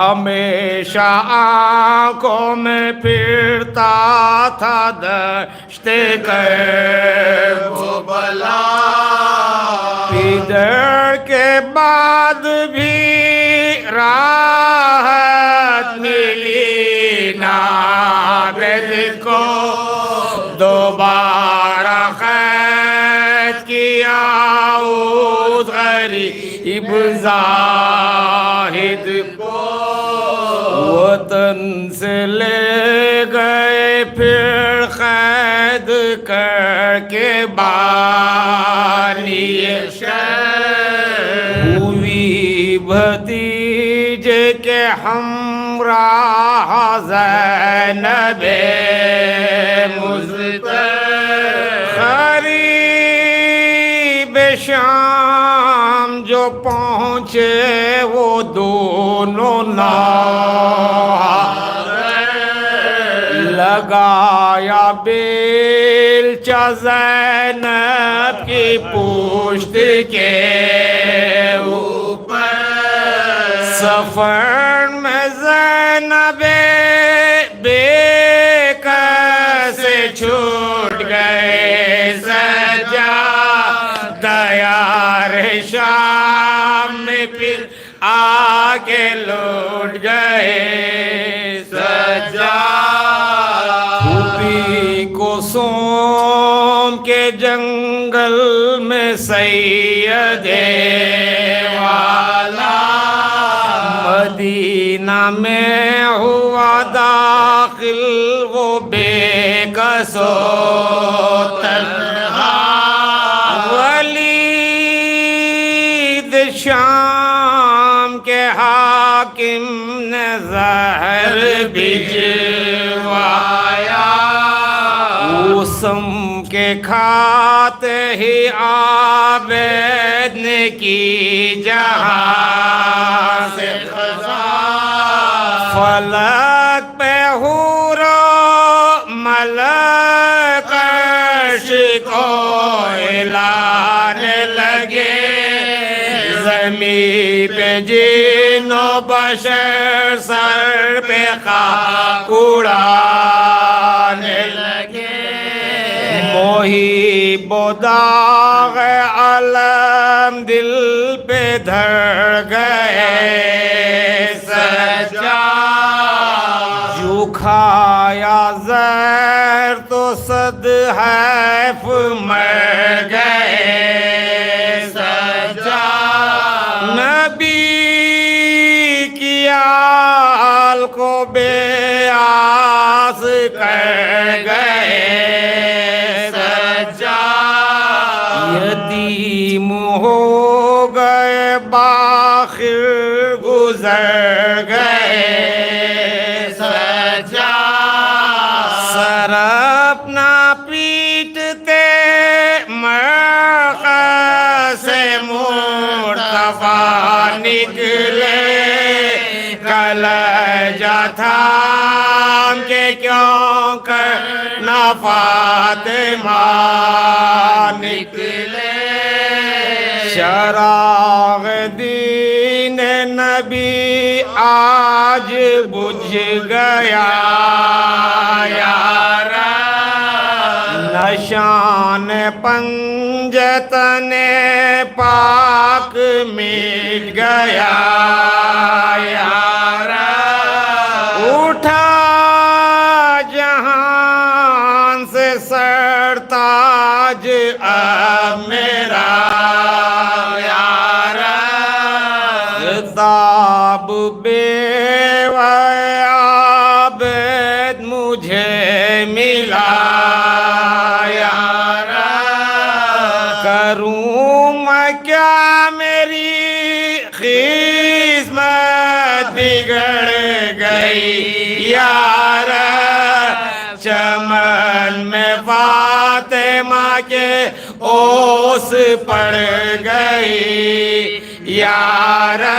हमेशा आंखों में फिरता था दश्ते कर्बला। पिदर के बाद भी राहत मिली ना आबिद को, दोबारा कैद किया उस गरीब जाहिद को। वतन से ले गए फिर कैद करके बानी हुई भतीजे के हमराह ज़ैनबे ग़रीब शाम जो पहुँचे वो दोनों लगाया बेलचा ज़ैनब की पुश्त के ऊपर। सफर में ज़ैनबे बेकस से छूट गए सजा दयार शाम में फिर आके लौट गए सजा। को सोम के जंगल में सैयदे वाला मदीना में हुआ दाखिल वो बेकसो तन्हा। वलीद शाम के हाकिम ने ज़हर भिजवाया, उसम के खाते ही आबिद ने की जहां से फलक पे हुरो मलक अर्श को हिलाने लगे। ज़मीन पे जिन्नो बशर सर पे खाक उड़ाने लगे। मोही बोदाग अलम दिल पे धर गए सजा। जो खाया ज़हर तो सद हैफ मर गए सजा। नबी की आल को बेआस कर गए यतीम हो गए बाखिर गुजर गए सजा। सर अपना पीटते मरक़स से मुर्तफ़ा निकले। कलेजा थाम के क्यों करना फ़ातिमा निकले। शराग़ दीन नबी आज बुझ गया यारा। नशान पंजतने पाक मिट गया यारा। उठा जहान से सरताज अब मेरा यारा। ताब बेवयाबद मुझे मिला यारा। करूँ मैं क्या मेरी किस्मत बिगड़ गई यारा। चमन में फातिमा के ओस पड़ गई यारा।